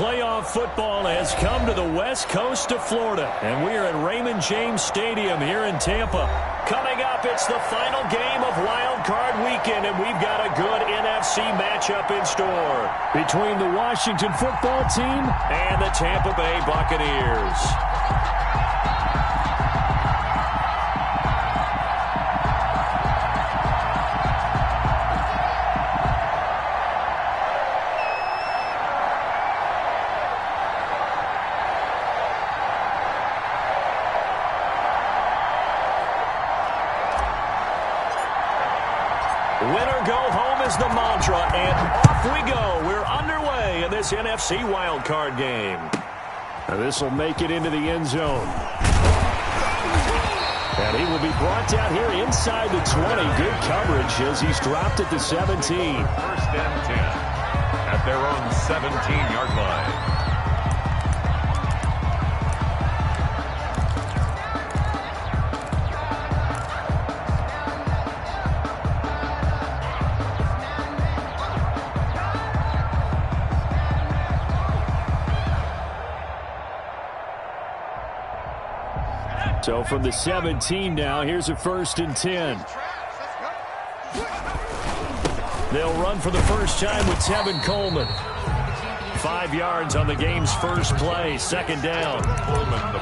playoff football has come to the west coast of Florida, and we are at Raymond James Stadium here in Tampa. Coming up, it's the final game of Wild Card Weekend, and we've got a good NFC matchup in store between the Washington football team and the Tampa Bay Buccaneers. Winner go home is the mantra, and off we go. We're underway in this NFC wildcard game. This will make it into the end zone. And he will be brought down here inside the 20. Good coverage as he's dropped at the 17. First and 10 at their own 17-yard line. So from the 17 now, here's a 1st and 10. They'll run for the first time with Tevin Coleman. 5 yards on the game's first play, 2nd down.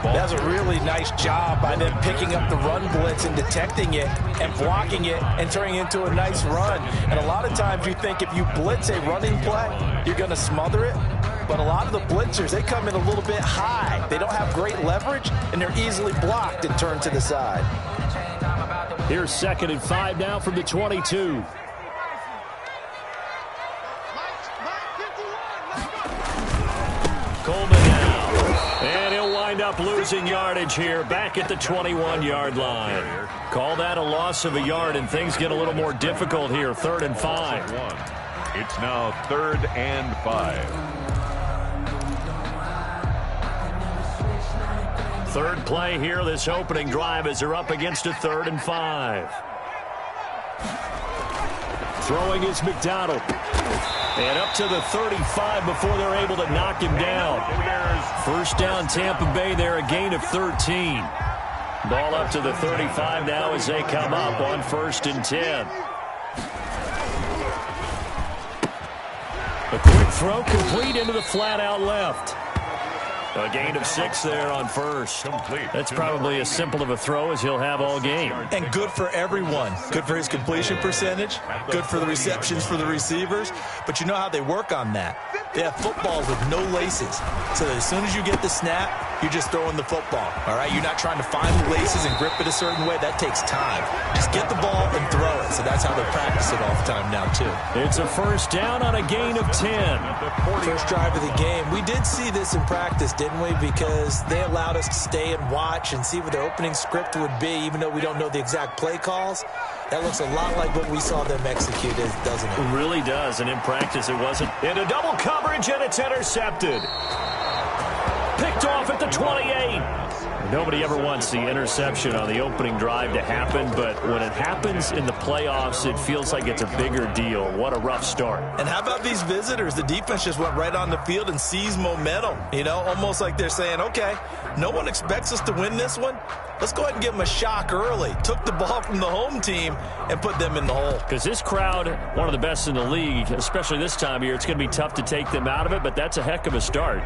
That's a really nice job by them picking up the run blitz and detecting it and blocking it and turning it into a nice run. And a lot of times you think if you blitz a running play, you're going to smother it. But a lot of the blitzers, they come in a little bit high. They don't have great leverage, and they're easily blocked and turned to the side. Here's 2nd and 5 now from the 22. Coleman now. And he'll wind up losing yardage here back at the 21-yard line. Call that a loss of a yard, and things get a little more difficult here. 3rd and 5. It's now 3rd and 5. Third play here, this opening drive, as they're up against a 3rd and 5. Throwing is McDonald. And up to the 35 before they're able to knock him down. First down, Tampa Bay there, a gain of 13. Ball up to the 35 now as they come up on 1st and 10. A quick throw complete into the flat out left. A gain of 6 there on 1st. That's probably as simple of a throw as he'll have all game. And good for everyone. Good for his completion percentage. Good for the receptions for the receivers. But you know how they work on that. They have footballs with no laces. So that as soon as you get the snap, you're just throwing the football. All right? You're not trying to find the laces and grip it a certain way. That takes time. Just get the ball and throw it. So that's how they practice it all the time now, too. It's a first down on a gain of 10. First drive of the game. We did see this in practice, didn't we? Because they allowed us to stay and watch and see what their opening script would be, even though we don't know the exact play calls. That looks a lot like what we saw them execute, doesn't it? It really does, and in practice it wasn't. Into double coverage, and it's intercepted. Picked off at the 28. Nobody ever wants the interception on the opening drive to happen, but when it happens in the playoffs, it feels like it's a bigger deal. What a rough start. And how about these visitors? The defense just went right on the field and seized momentum. You know, almost like they're saying, okay, no one expects us to win this one. Let's go ahead and give them a shock early. Took the ball from the home team and put them in the hole. Because this crowd, one of the best in the league, especially this time of year, it's going to be tough to take them out of it, but that's a heck of a start.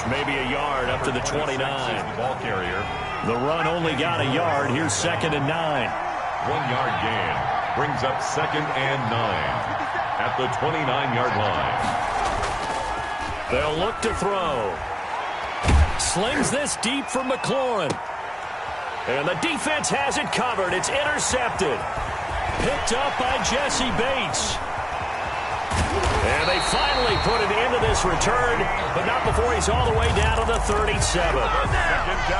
Maybe a yard up to the 29. Ball carrier. The run only got a yard. Here's 2nd and 9. 1-yard gain brings up 2nd and 9 at the 29-yard line. They'll look to throw. Slings this deep for McLaurin. And the defense has it covered. It's intercepted. Picked up by Jesse Bates. And they finally put it into this return, but not before he's all the way down to the 37.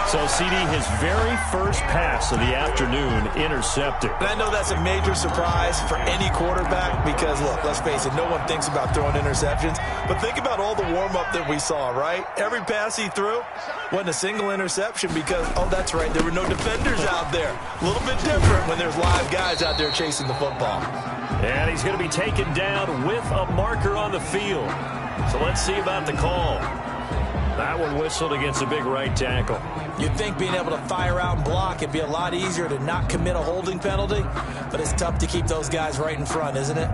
So, CD, his very first pass of the afternoon intercepted. And I know that's a major surprise for any quarterback because, look, let's face it, no one thinks about throwing interceptions. But think about all the warm-up that we saw, right? Every pass he threw wasn't a single interception because, oh, that's right, there were no defenders out there. A little bit different when there's live guys out there chasing the football. And he's going to be taken down with a marker on the field. So let's see about the call. That one whistled against a big right tackle. You'd think being able to fire out and block it'd be a lot easier to not commit a holding penalty, but it's tough to keep those guys right in front, isn't it?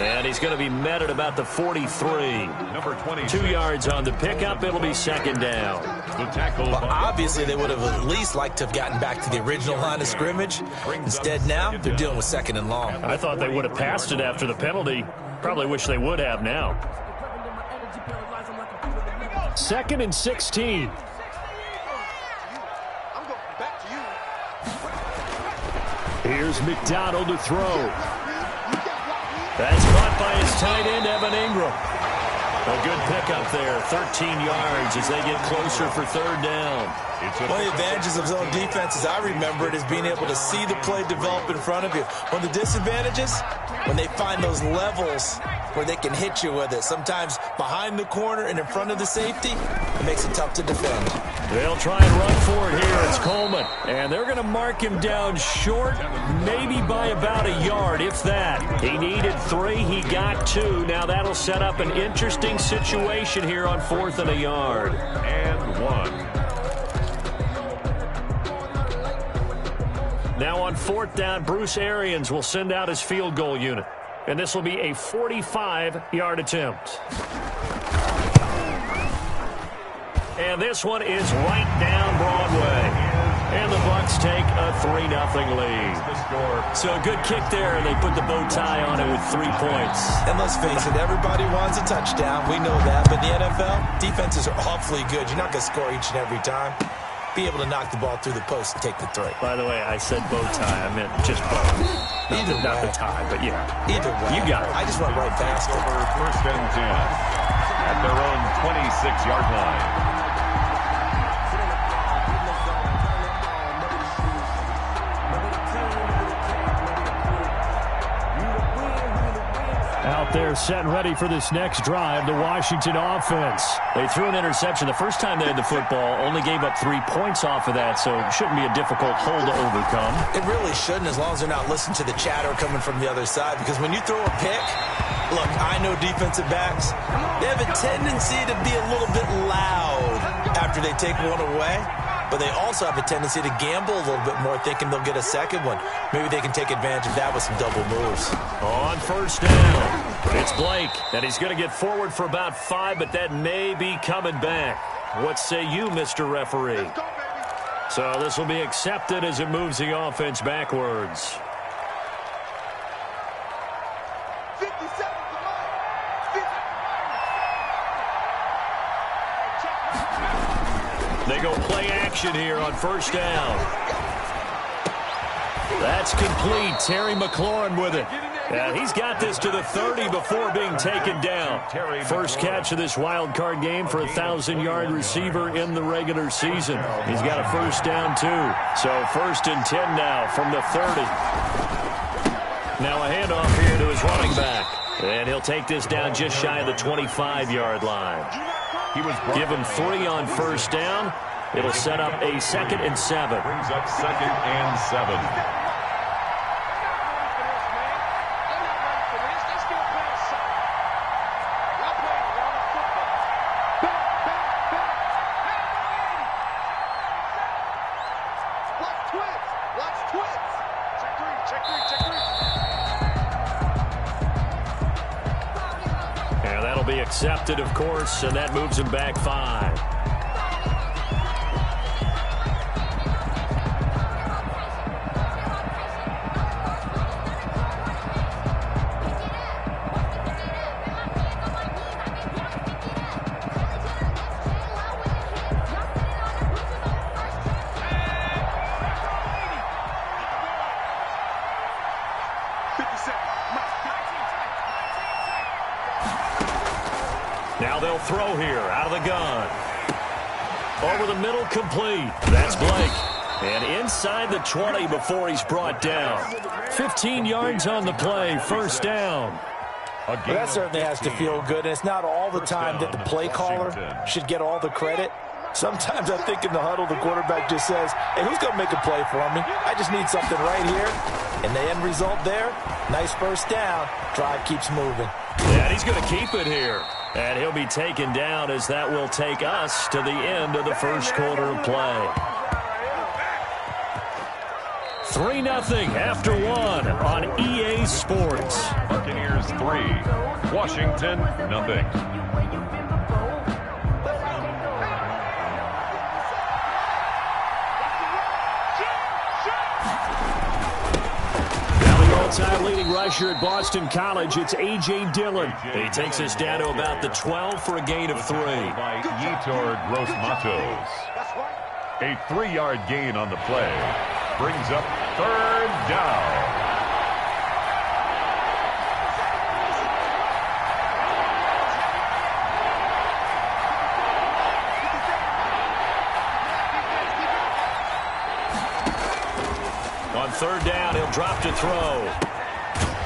And he's going to be met at about the 43. Number 20. 2 yards on the pickup. It'll be second down. The tackle. Well, obviously, they would have at least liked to have gotten back to the original line of scrimmage. Instead, now, they're dealing with second and long. I thought they would have passed it after the penalty. Probably wish they would have now. 2nd and 16. Here's McDonald to throw. That's caught by his tight end, Evan Ingram. A good pickup there, 13 yards as they get closer for third down. One of the advantages of zone defense, as I remember it, is being able to see the play develop in front of you. One of the disadvantages, when they find those levels where they can hit you with it, sometimes behind the corner and in front of the safety, it makes it tough to defend. They'll try and run for it here. It's Coleman. And they're going to mark him down short, maybe by about a yard, if that. He needed 3. He got 2. Now that'll set up an interesting situation here on 4th and a yard. And 1. Now on 4th down, Bruce Arians will send out his field goal unit. And this will be a 45-yard attempt. And this one is right down Broadway. And the Bucs take a 3-0 lead. So a good kick there, and they put the bow tie on it with 3 points. And let's face it, everybody wants a touchdown. We know that. But in the NFL, defenses are awfully good. You're not going to score each and every time. Be able to knock the ball through the post and take the 3. By the way, I said bow tie. I meant just bow. Not the tie, but yeah. Either way. You got it. I just went right past it. Over 1st and 10 at their own 26-yard line. Out there set and ready for this next drive, the Washington offense. They threw an interception the first time they had the football, only gave up 3 points off of that, so it shouldn't be a difficult hole to overcome. It really shouldn't, as long as they're not listening to the chatter coming from the other side, because when you throw a pick, look, I know defensive backs, they have a tendency to be a little bit loud after they take one away. But they also have a tendency to gamble a little bit more, thinking they'll get a second one. Maybe they can take advantage of that with some double moves. On 1st down, it's Blake, and he's going to get forward for about 5, but that may be coming back. What say you, Mr. Referee? So this will be accepted as it moves the offense backwards. They go play action here on 1st down. That's complete. Terry McLaurin with it. And he's got this to the 30 before being taken down. First catch of this wild card game for a 1,000-yard receiver in the regular season. He's got a 1st down, too. So 1st and 10 now from the 30. Now a handoff here to his running back. And he'll take this down just shy of the 25-yard line. Give him 3 on 1st down. It'll set up a 2nd and 7. Brings up 2nd and 7. And that'll be accepted, of course, and that moves him back 5. Now they'll throw here out of the gun. Over the middle, complete. That's Blake. And inside the 20 before he's brought down. 15 yards on the play, first down. Well, that certainly has to feel good, and it's not all the time that the play caller should get all the credit. Sometimes I think in the huddle, the quarterback just says, hey, who's going to make a play for me? I just need something right here. And the end result there, nice first down. Drive keeps moving. And he's going to keep it here. And he'll be taken down as that will take us to the end of the first quarter of play. 3-0 after one on EA Sports. Buccaneers 3, Washington 0. Outside leading rusher at Boston College, it's A.J. Dillon. He takes us down to about the 12 for a gain of 3. By Yetur Gross-Matos. A 3-yard gain on the play. Brings up third down. On third down, he'll drop to throw.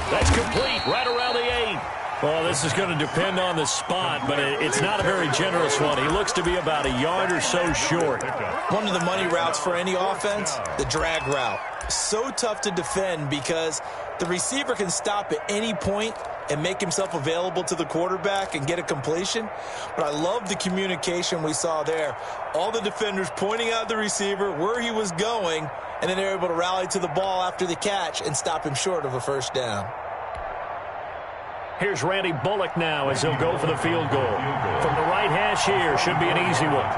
That's complete right around the 8. Well, this is going to depend on the spot, but it's not a very generous one. He looks to be about a yard or so short. One of the money routes for any offense, the drag route. So tough to defend because the receiver can stop at any point and make himself available to the quarterback and get a completion. But I love the communication we saw there. All the defenders pointing out the receiver, where he was going, and then they're able to rally to the ball after the catch and stop him short of a first down. Here's Randy Bullock now as he'll go for the field goal. From the right hash here, should be an easy one.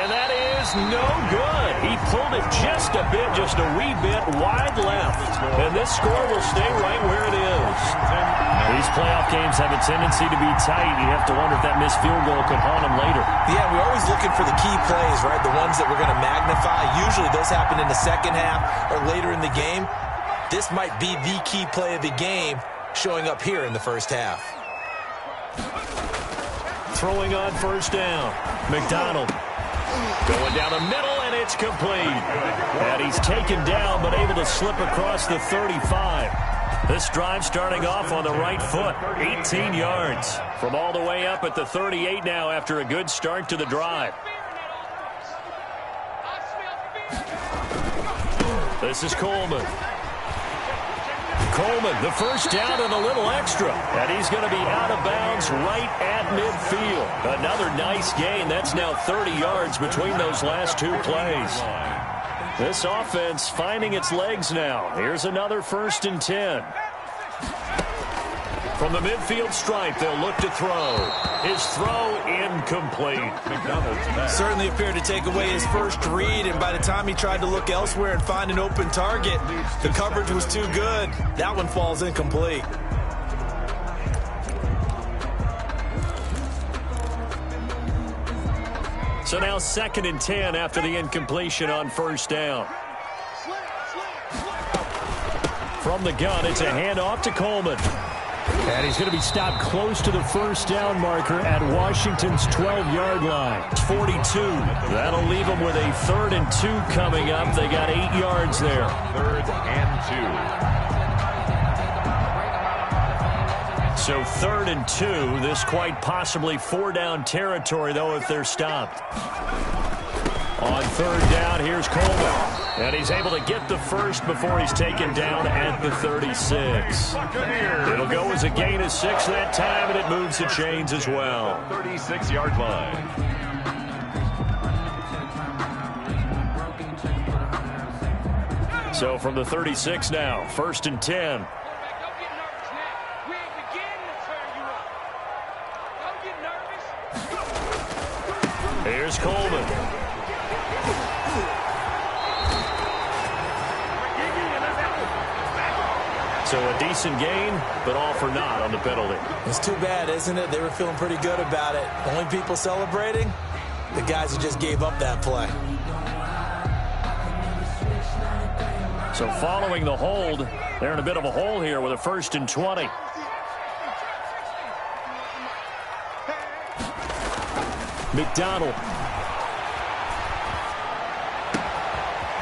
And that is no good. He pulled it just a wee bit wide left. And this score will stay right where it is. These playoff games have a tendency to be tight. You have to wonder if that missed field goal could haunt him later. Yeah, we're always looking for the key plays, right? The ones that we're going to magnify. Usually those happen in the second half or later in the game. This might be the key play of the game showing up here in the first half. Throwing on first down. McDonald. Going down the middle, and it's complete. And he's taken down, but able to slip across the 35. This drive starting off on the right foot. 18 yards from all the way up at the 38 now after a good start to the drive. This is Coleman. Coleman, the first down and a little extra. And he's going to be out of bounds right at midfield. Another nice gain. That's now 30 yards between those last two plays. This offense finding its legs now. Here's another 1st and 10. From the midfield stripe, they'll look to throw. His throw incomplete. Certainly appeared to take away his first read, and by the time he tried to look elsewhere and find an open target, the coverage was too good. That one falls incomplete. So now 2nd and 10 after the incompletion on first down. From the gun, it's a handoff to Coleman. And he's going to be stopped close to the first down marker at Washington's 12-yard line. 42. That'll leave them with a 3rd and 2 coming up. They got 8 yards there. 3rd and 2. So 3rd and 2. This quite possibly 4-down territory, though, if they're stopped. On 3rd down, here's Coleman. And he's able to get the first before he's taken down at the 36. It'll go as a gain of 6 that time, and it moves the chains as well. 36-yard line. So from the 36 now, 1st and 10. Here's Coleman. So a decent gain, but all for naught on the penalty. It's too bad, isn't it? They were feeling pretty good about it. The only people celebrating, the guys who just gave up that play. So following the hold, they're in a bit of a hole here with a 1st and 20. McDonald.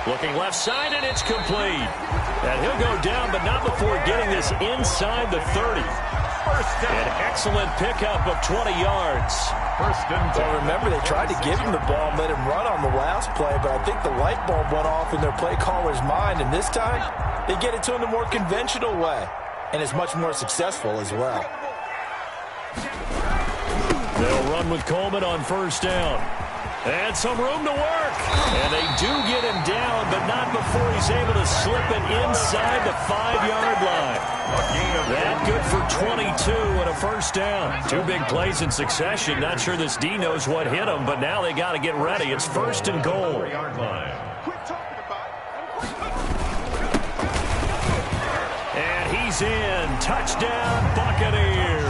Looking left side, and it's complete. And he'll go down, but not before getting this inside the 30. An excellent pickup of 20 yards. Well, remember, they tried to give him the ball and let him run on the last play, but I think the light bulb went off in their play caller's mind, and this time they get it to him the more conventional way, and it's much more successful as well. They'll run with Coleman on 1st down. And some room to work. And they do get him down, but not before he's able to slip it inside the 5-yard line. That good for 22 and a 1st down. 2 big plays in succession. Not sure this D knows what hit him, but now they got to get ready. It's 1st and goal. And he's in. Touchdown, Buccaneers.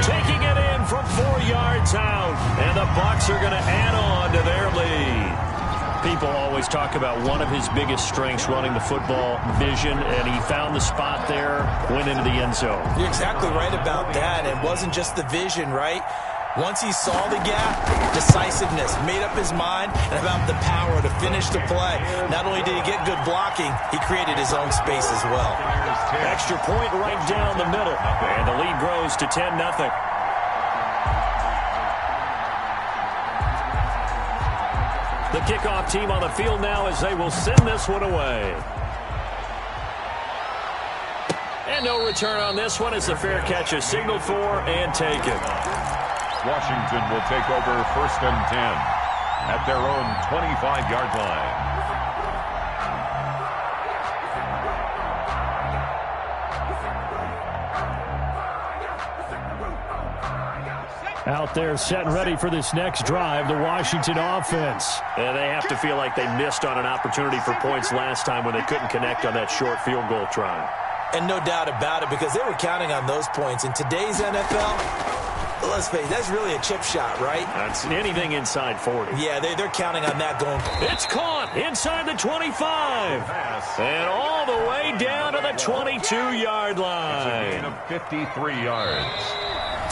Taking it in from 4 yards out. And the Bucs are going to add on to their lead. People always talk about one of his biggest strengths running the football, vision, and he found the spot there, went into the end zone. You're exactly right about that. It wasn't just the vision, right? Once he saw the gap, decisiveness, made up his mind, and about the power to finish the play. Not only did he get good blocking, he created his own space as well. Extra point right down the middle, and the lead grows to 10-0. The kickoff team on the field now as they will send this one away. And no return on this one as the fair catch is signaled for and taken. Washington will take over 1st and 10 at their own 25-yard line. Out there set and ready for this next drive, the Washington offense. And they have to feel like they missed on an opportunity for points last time when they couldn't connect on that short field goal try. And no doubt about it, because they were counting on those points. In today's NFL, let's face it, that's really a chip shot, right? That's anything inside 40. Yeah, they're counting on that going. It's caught inside the 25. And all the way down to the 22-yard line. It's a gain of 53 yards.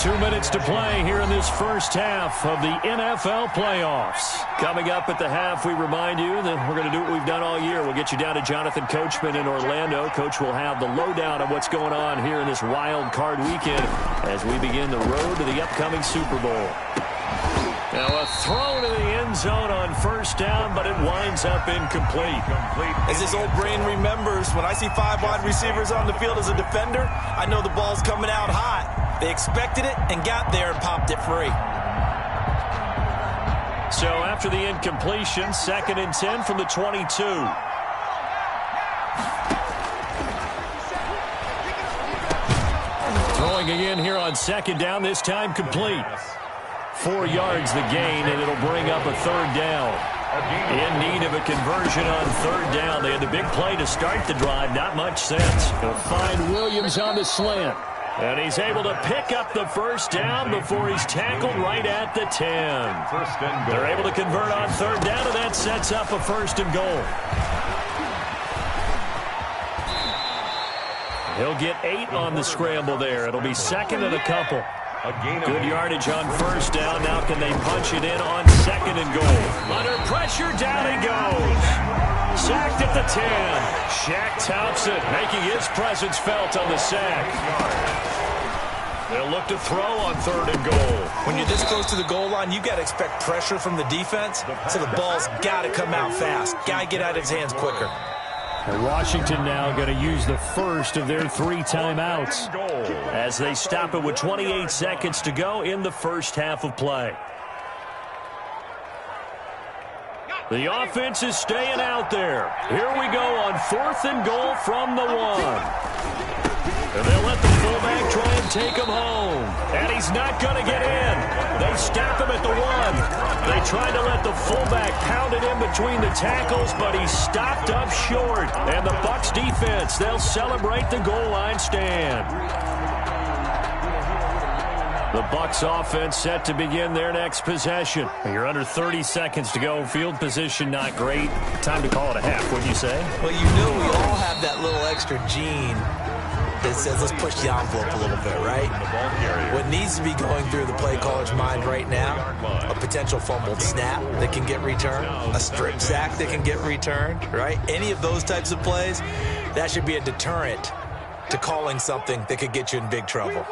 2 minutes to play here in this first half of the NFL playoffs. Coming up at the half, we remind you that we're going to do what we've done all year. We'll get you down to Jonathan Coachman in Orlando. Coach will have the lowdown of what's going on here in this wild card weekend as we begin the road to the upcoming Super Bowl. Now a throw to the end zone on 1st down, but it winds up incomplete. As this old brain remembers, when I see 5 wide receivers on the field as a defender, I know the ball's coming out hot. They expected it and got there and popped it free. So after the incompletion, 2nd and 10 from the 22. Throwing again here on 2nd down, this time complete. 4 yards the gain, and it'll bring up a 3rd down. In need of a conversion on 3rd down. They had the big play to start the drive. Not much sense. They'll find Williams on the slant. And he's able to pick up the 1st down before he's tackled right at the 10. They're able to convert on 3rd down, and that sets up a 1st and goal. He'll get 8 on the scramble there. It'll be 2nd and a couple. Good yardage on 1st down. Now can they punch it in on 2nd and goal? Under pressure, down he goes. Sacked at the 10. Shaq Thompson making his presence felt on the sack. They'll look to throw on 3rd and goal. When you're this close to the goal line, you've got to expect pressure from the defense, so the ball's got to come out fast. Got to get out of his hands quicker. And Washington now going to use the first of their 3 timeouts as they stop it with 28 seconds to go in the first half of play. The offense is staying out there. Here we go on 4th and goal from the 1. And they'll let the fullback try and take him home. And he's not going to get in. They stop him at the 1. They tried to let the fullback pound it in between the tackles, but he stopped up short. And the Bucs defense, they'll celebrate the goal line stand. The Bucs offense set to begin their next possession. You're under 30 seconds to go. Field position not great. Time to call it a half, wouldn't you say? Well, you know we all have that little extra gene that says let's push the envelope a little bit, right? What needs to be going through the play caller's mind right now, a potential fumbled snap that can get returned, a strip sack that can get returned, right? Any of those types of plays, that should be a deterrent to calling something that could get you in big trouble.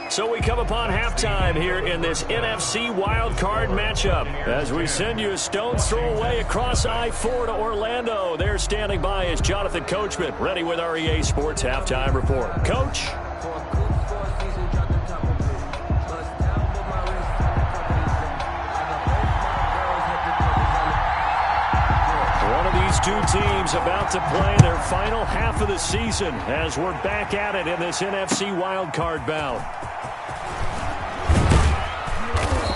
So we come upon halftime here in this NFC wildcard matchup as we send you a stone's throw away across I-4 to Orlando. There standing by is Jonathan Coachman, ready with our EA Sports Halftime Report. Coach? One of these two teams about to play their final half of the season as we're back at it in this NFC wildcard bout.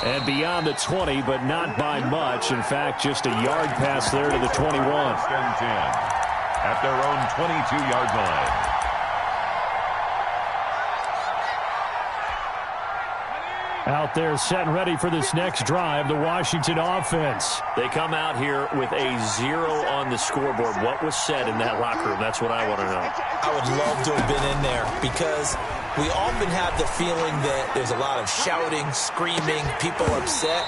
And beyond the 20, but not by much. In fact, just a yard pass there to the 21. At their own 22-yard line. Out there set and ready for this next drive, the Washington offense. They come out here with a 0 on the scoreboard. What was said in that locker room? That's what I want to know. I would love to have been in there because we often have the feeling that there's a lot of shouting, screaming, people upset.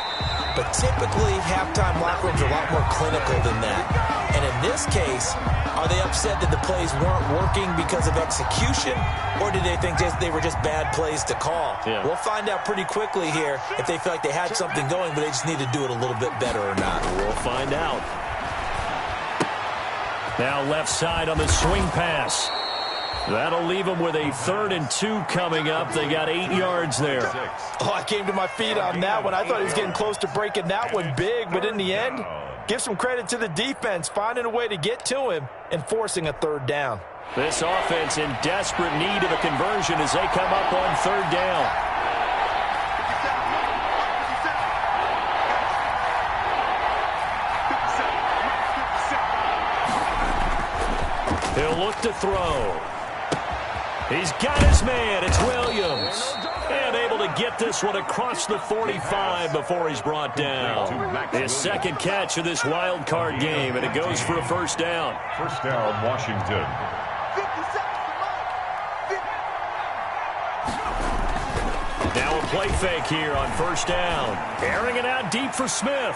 But typically, halftime locker rooms are a lot more clinical than that. And in this case, are they upset that the plays weren't working because of execution? Or did they think they were just bad plays to call? Yeah. We'll find out pretty quickly here if they feel like they had something going, but they just need to do it a little bit better or not. We'll find out. Now left side on the swing pass. That'll leave them with a 3rd and 2 coming up. They got 8 yards there. Oh, I came to my feet on that one. I thought he was getting close to breaking that one big, but in the end, give some credit to the defense, finding a way to get to him and forcing a 3rd down. This offense in desperate need of a conversion as they come up on 3rd down. He'll look to throw. He's got his man. It's Williams. And able to get this one across the 45 before he's brought down. His 2nd catch of this wild card game, and it goes for a 1st down. 1st down, Washington. Now a play fake here on 1st down. Airing it out deep for Smith.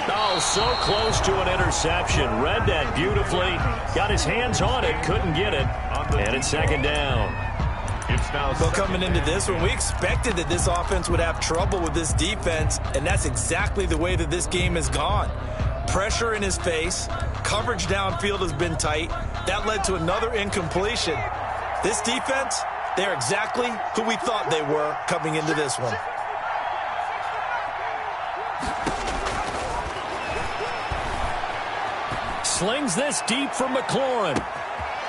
Oh, so close to an interception. Read that beautifully. Got his hands on it. Couldn't get it. And it's 2nd down. Well, coming into this one, we expected that this offense would have trouble with this defense, and that's exactly the way that this game has gone. Pressure in his face. Coverage downfield has been tight. That led to another incompletion. This defense, they're exactly who we thought they were coming into this one. Slings this deep for McLaurin.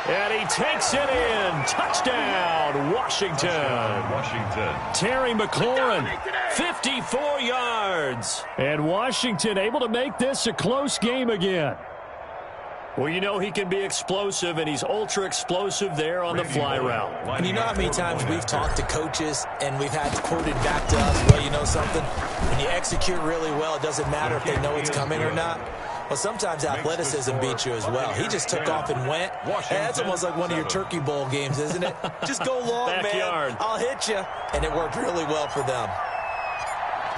And he takes it in. Touchdown, Washington. Terry McLaurin, 54 yards. And Washington able to make this a close game again. Well, you know he can be explosive, and he's ultra-explosive there on the fly route. And you know how many times we've talked to coaches, and we've had quoted back to us, well, you know something? When you execute really well, it doesn't matter if they know it's coming or not. Well, sometimes athleticism beats you as well. He just took off and went. Hey, that's almost like one of your Turkey Bowl games, isn't it? Just go long, Backyard. man. I'll hit you. And it worked really well for them.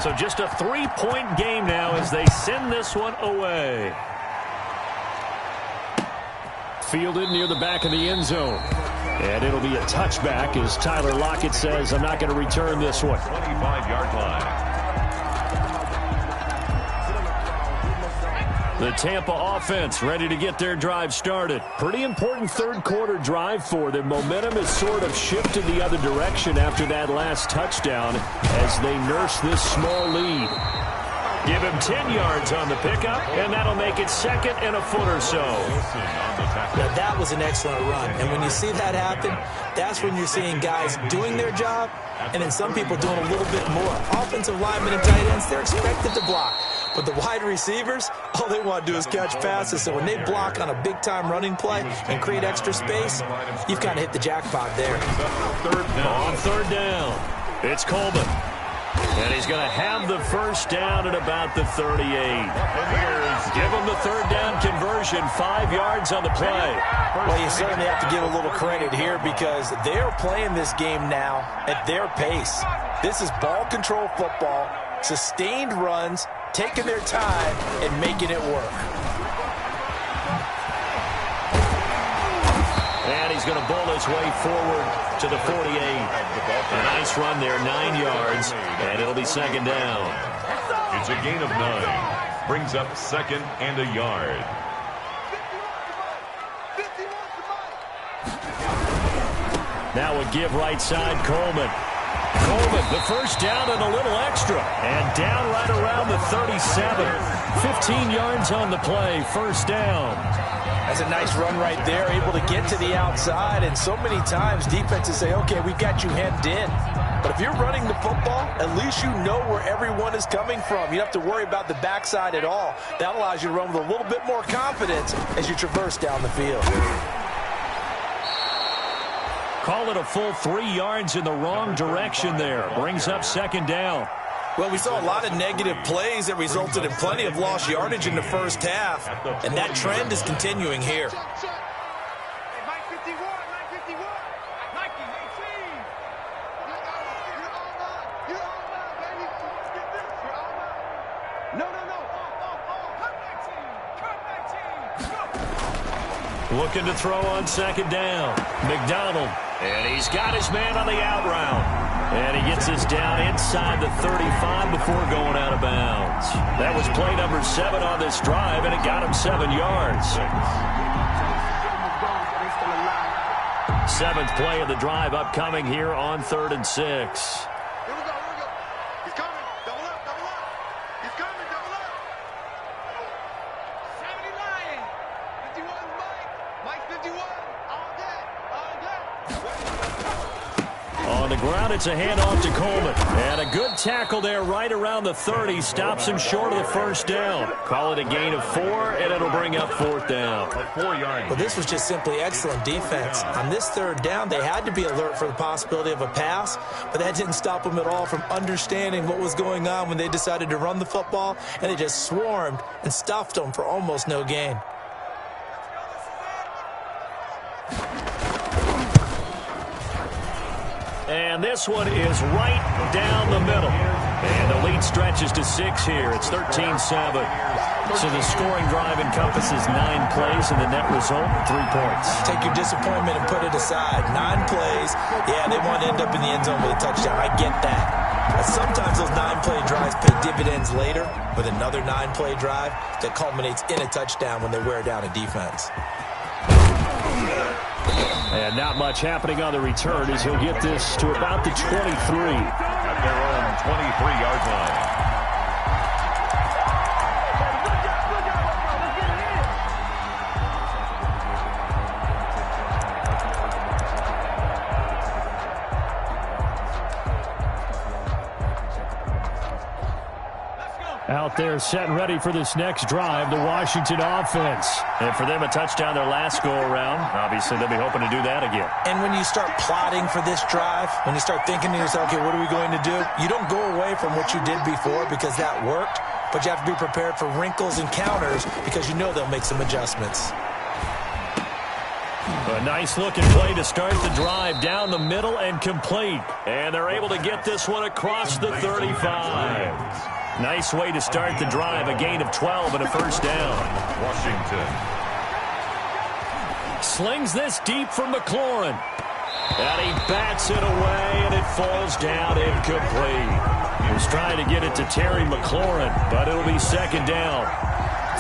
So just a 3-point game now as they send this one away. Fielded near the back of the end zone. And it'll be a touchback as Tyler Lockett says, I'm not going to return this one. 25-yard line. The Tampa offense ready to get their drive started. Pretty important 3rd quarter drive for them. Momentum has sort of shifted the other direction after that last touchdown as they nurse this small lead. Give him 10 yards on the pickup, and that'll make it 2nd and a foot or so. Now, that was an excellent run. And when you see that happen, that's when you're seeing guys doing their job and then some people doing a little bit more. Offensive linemen and tight ends, they're expected to block. But the wide receivers, all they want to do is catch passes. So when they block on a big-time running play and create extra space, you've kind of hit the jackpot there. On third down, it's Coleman. And he's going to have the first down at about the 38. Give him the third down conversion, 5 yards on the play. Well, you certainly have to give a little credit here because they're playing this game now at their pace. This is ball control football, sustained runs, taking their time and making it work. And he's going to bowl his way forward to the 48. A nice run there, 9 yards, and it'll be second down. It's a gain of 9. Brings up second and a yard. Now a give right side, Coleman. Coleman, the first down and a little extra. And down right around the 37. 15 yards on the play, first down. That's a nice run right there, able to get to the outside. And so many times defenses say, okay, we've got you hemmed in. But if you're running the football, at least you know where everyone is coming from. You don't have to worry about the backside at all. That allows you to run with a little bit more confidence as you traverse down the field. Call it a full 3 yards in the wrong direction there. Brings up second down. Well, we saw a lot of negative plays that resulted in plenty of lost yardage in the first half, and that trend is continuing here. Looking to throw on second down. McDonald. And he's got his man on the out route. And he gets us down inside the 35 before going out of bounds. That was play number 7 on this drive, and it got him 7 yards. 7th play of the drive upcoming here on 3rd and 6. On the ground, it's a handoff to Coleman. And a good tackle there right around the 30. Stops him short of the first down. Call it a gain of 4, and it'll bring up 4th down. Well, this was just simply excellent defense. On this 3rd down, they had to be alert for the possibility of a pass, but that didn't stop them at all from understanding what was going on when they decided to run the football, and they just swarmed and stuffed them for almost no gain. And this one is right down the middle. And the lead stretches to 6 here. It's 13-7. So the scoring drive encompasses 9 plays, and the net result, 3 points. Take your disappointment and put it aside. 9 plays. Yeah, they want to end up in the end zone with a touchdown. I get that. But sometimes those 9-play drives pay dividends later with another 9-play drive that culminates in a touchdown when they wear down a defense. And not much happening on the return as he'll get this to about the 23. At their own 23-yard line. Out there set and ready for this next drive, the Washington offense. And for them, a touchdown their last go-around. Obviously, they'll be hoping to do that again. And when you start plotting for this drive, when you start thinking to yourself, okay, what are we going to do? You don't go away from what you did before because that worked, but you have to be prepared for wrinkles and counters because you know they'll make some adjustments. A nice-looking play to start the drive down the middle and complete. And they're able to get this one across the 35. Nice way to start the drive, a gain of 12 and a first down. Washington. Slings this deep from McLaurin. And he bats it away, and it falls down incomplete. He was trying to get it to Terry McLaurin, but it'll be second down.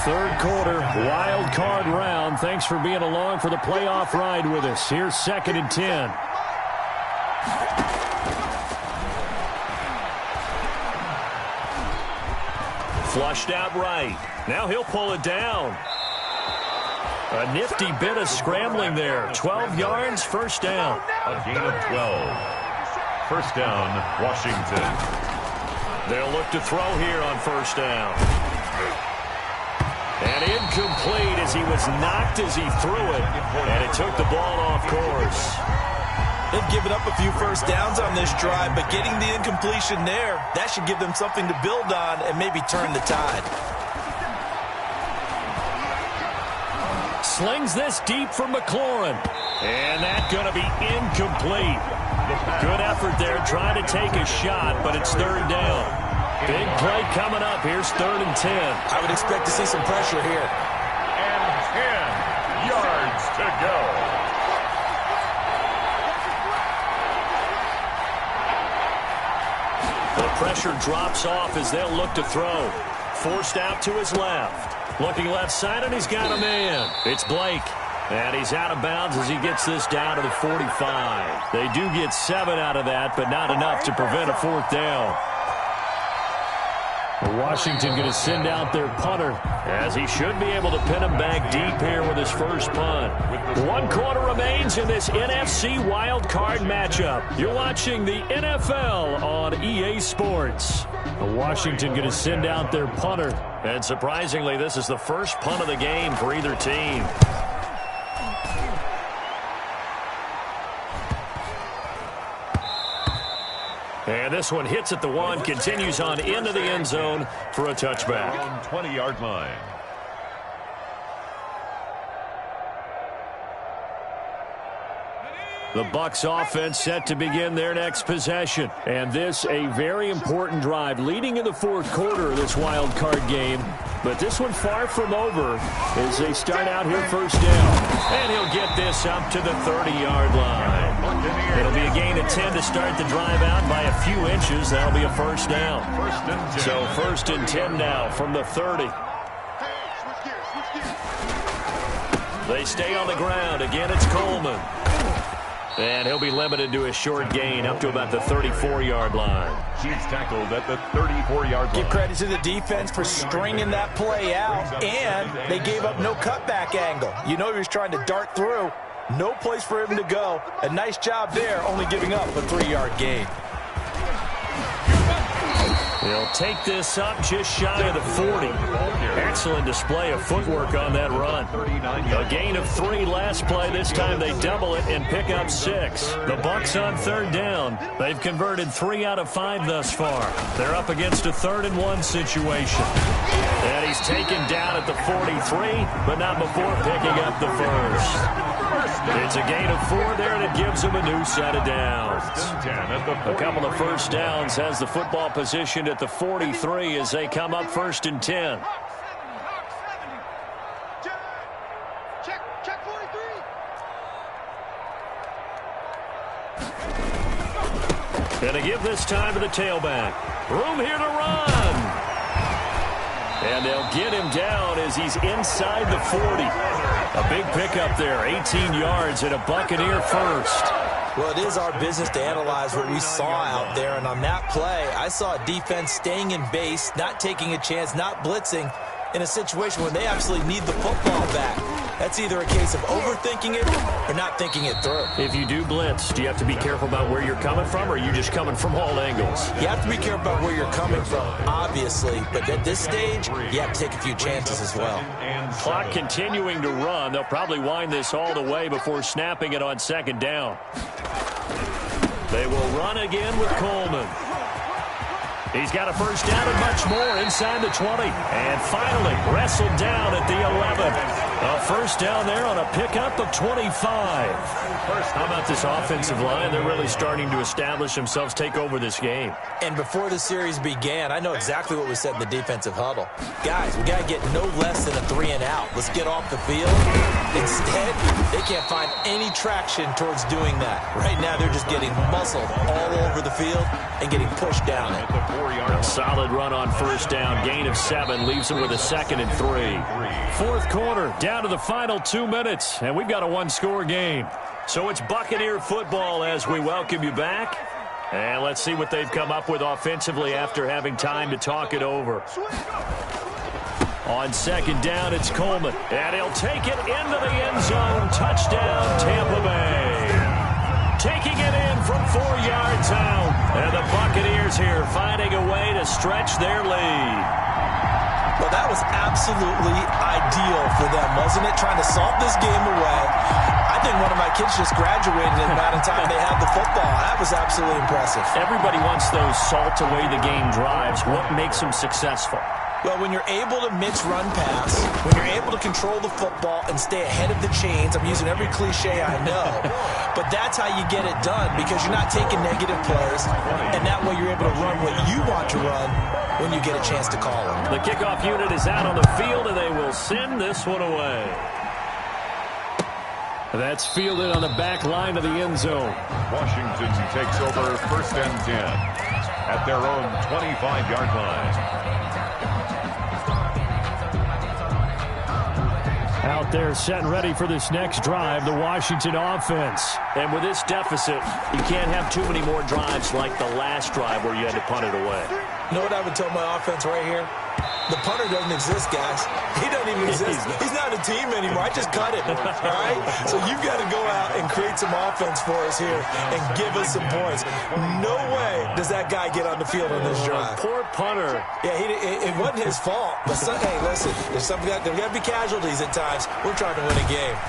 3rd quarter, wild card round. Thanks for being along for the playoff ride with us. Here's 2nd and 10. Flushed out right. Now he'll pull it down. A nifty bit of scrambling there. 12 yards, first down. A gain of 12. First down, Washington. They'll look to throw here on first down. And incomplete as he was knocked as he threw it. And it took the ball off course. They've given up a few first downs on this drive, but getting the incompletion there, that should give them something to build on and maybe turn the tide. Slings this deep for McLaurin. And that's going to be incomplete. Good effort there trying to take a shot, but it's third down. Big play coming up. Here's 3rd and 10. I would expect to see some pressure here. And 10 yards to go. The pressure drops off as they'll look to throw. Forced out to his left. Looking left side, and he's got a man. It's Blake. And he's out of bounds as he gets this down to the 45. They do get 7 out of that, but not enough to prevent a 4th down. Washington going to send out their punter, as he should be able to pin him back deep here with his first punt. 1 quarter remains in this NFC Wild Card matchup. You're watching the NFL on EA Sports. Washington going to send out their punter, and surprisingly, this is the first punt of the game for either team. And this one hits at the 1, continues on into the end zone for a touchback. On 20-yard line. The Bucs offense set to begin their next possession. And this a very important drive leading in the 4th quarter of this wild card game. But this one far from over as they start out here first down. And he'll get this up to the 30-yard line. It'll be a gain of 10 to start the drive out by a few inches. That'll be a first down. So 1st and 10 now from the 30. They stay on the ground. Again, it's Coleman. And he'll be limited to a short gain up to about the 34-yard line. He's tackled at the 34-yard line. Give credit to the defense for stringing that play out, and they gave up no cutback angle. You know he was trying to dart through. No place for him to go. A nice job there, only giving up a 3-yard gain. He'll take this up just shy of the 40. Excellent display of footwork on that run. A gain of 3 last play. This time they double it and pick up 6. The Bucs on 3rd down. They've converted 3 out of 5 thus far. They're up against a 3rd and 1 situation. And he's taken down at the 43, but not before picking up the first. It's a gain of 4 there, and it gives him a new set of downs. A couple of first downs has the football positioned at the 43 as they come up 1st and 10. Check 43. Gonna give this time to the tailback. Room here to run. And they'll get him down as he's inside the 40. A big pickup there, 18 yards and a Buccaneer first. Well, it is our business to analyze what we saw out there, and on that play, I saw a defense staying in base, not taking a chance, not blitzing, in a situation where they absolutely need the football back. That's either a case of overthinking it or not thinking it through. If you do blitz, do you have to be careful about where you're coming from, or are you just coming from all angles? You have to be careful about where you're coming from, obviously, but at this stage, you have to take a few chances as well. Clock continuing to run. They'll probably wind this all the way before snapping it on 2nd down. They will run again with Coleman. He's got a first down and much more inside the 20. And finally wrestled down at the 11. A first down there on a pickup of 25. How about this offensive line? They're really starting to establish themselves, take over this game. And before the series began, I know exactly what was said in the defensive huddle. Guys, we got to get no less than a 3 and out. Let's get off the field. Instead, they can't find any traction towards doing that. Right now, they're just getting muscled all over the field and getting pushed down it. A solid run on first down. Gain of 7 leaves them with a 2nd and 3. 4th quarter, down to the final 2 minutes, and we've got a 1-score game. So it's Buccaneer football as we welcome you back. And let's see what they've come up with offensively after having time to talk it over. On 2nd down, it's Coleman. And he'll take it into the end zone. Touchdown, Tampa Bay. Taking it in from 4 yards out. And the Buccaneers here finding a way to stretch their lead. Well, Well, that was absolutely ideal for them, wasn't it? Trying to salt this game away. I think one of my kids just graduated in the amount of time they had the football. That was absolutely impressive. Everybody wants those salt away the game drives. What makes them successful? Well, when you're able to mix run pass, when you're able to control the football and stay ahead of the chains, I'm using every cliche I know, but that's how you get it done because you're not taking negative plays, and that way you're able to run what you want to run when you get a chance to call it. The kickoff unit is out on the field, and they will send this one away. That's fielded on the back line of the end zone. Washington takes over 1st and 10 at their own 25-yard line. Out there set and ready for this next drive, the Washington offense. And with this deficit, you can't have too many more drives like the last drive where you had to punt it away. You know what I would tell my offense right here? The punter doesn't exist, guys. He doesn't even exist. He's not a team anymore. I just cut it, all right? So you've got to go out and create some offense for us here and give us some points. No way does that guy get on the field on this drive. Poor punter. Yeah, it wasn't his fault. But hey, listen, there's got to be casualties at times. We're trying to win a game.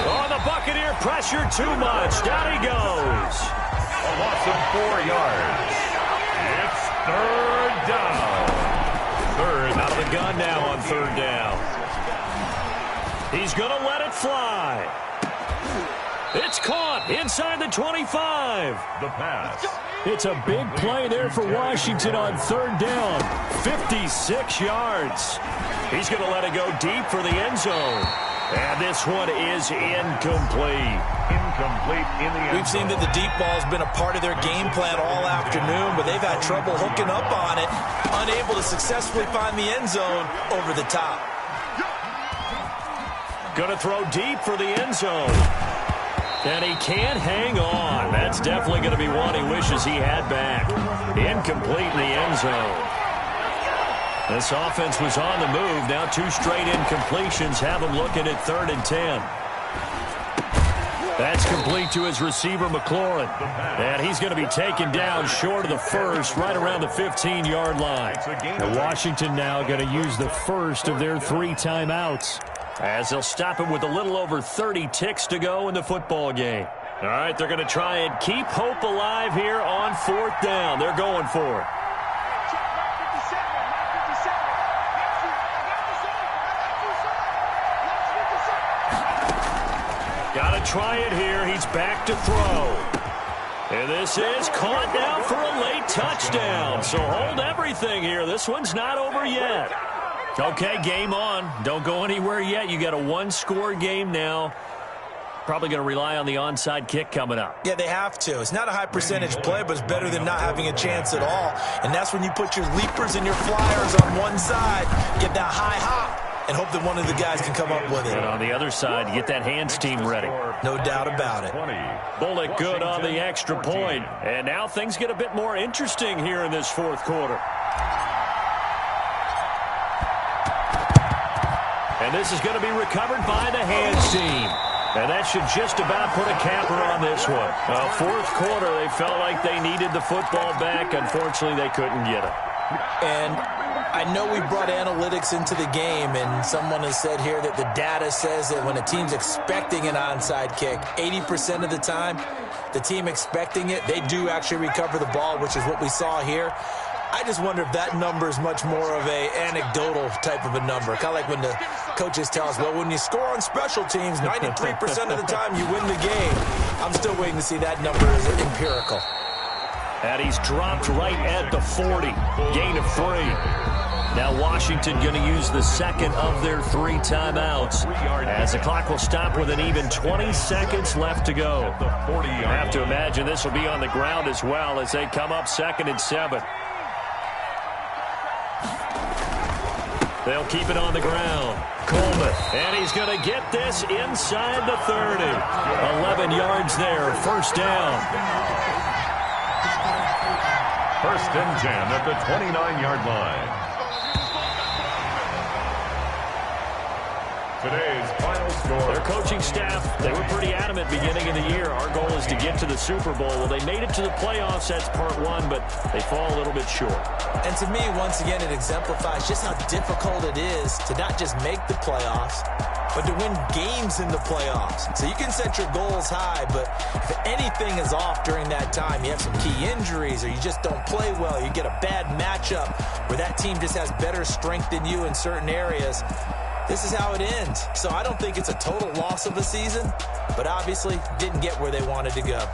Oh, the Buccaneer pressure too much. Down he goes. A loss of 4 yards. It's 3rd down. Third out of the gun now on 3rd down. He's going to let it fly. It's caught inside the 25. The pass. It's a big play there for Washington on 3rd down. 56 yards. He's going to let it go deep for the end zone. And this one is incomplete. Incomplete in the end zone. We've seen that the deep ball has been a part of their game plan all afternoon, but they've had trouble hooking up on it, unable to successfully find the end zone over the top. Going to throw deep for the end zone. And he can't hang on. That's definitely going to be one he wishes he had back. Incomplete in the end zone. This offense was on the move. Now 2 straight incompletions have him looking at 3rd and 10. That's complete to his receiver, McLaurin. And he's going to be taken down short of the first, right around the 15-yard line. And Washington now going to use the first of their 3 timeouts, as they'll stop it with a little over 30 ticks to go in the football game. All right, they're going to try and keep hope alive here on 4th down. They're going for it. Got to try it here. He's back to throw. And this is caught now for a late touchdown. So hold everything here. This one's not over yet. Okay, game on. Don't go anywhere yet. You got a 1-score game now. Probably going to rely on the onside kick coming up. Yeah, they have to. It's not a high percentage play, but it's better than not having a chance at all. And that's when you put your leapers and your flyers on one side, get that high hop, and hope that one of the guys can come up with it. And on the other side, you get that hands team ready. No doubt about it. Bullock good on the extra point. And now things get a bit more interesting here in this 4th quarter. And this is going to be recovered by the hands team. And that should just about put a capper on this one. 4th quarter, they felt like they needed the football back. Unfortunately, they couldn't get it. And I know we brought analytics into the game, and someone has said here that the data says that when a team's expecting an onside kick, 80% of the time, the team expecting it, they do actually recover the ball, which is what we saw here. I just wonder if that number is much more of a anecdotal type of a number. Kind of like when the coaches tell us, well, when you score on special teams, 93% of the time you win the game. I'm still waiting to see that number is empirical. And he's dropped right at the 40. Gain of 3. Now Washington going to use the second of their 3 timeouts, as the clock will stop with an even 20 seconds left to go. I have to imagine this will be on the ground as well as they come up 2nd and 7. They'll keep it on the ground. Coleman, and he's going to get this inside the 30. 11 yards there, 1st down. 1st and 10 at the 29-yard line. Today's final Their coaching staff, they were pretty adamant beginning of the year. Our goal is to get to the Super Bowl. Well, they made it to the playoffs. That's part one, but they fall a little bit short. And to me, once again, it exemplifies just how difficult it is to not just make the playoffs, but to win games in the playoffs. So you can set your goals high, but if anything is off during that time, you have some key injuries or you just don't play well, you get a bad matchup where that team just has better strength than you in certain areas, this is how it ends. So I don't think it's a total loss of a season, but obviously didn't get where they wanted to go.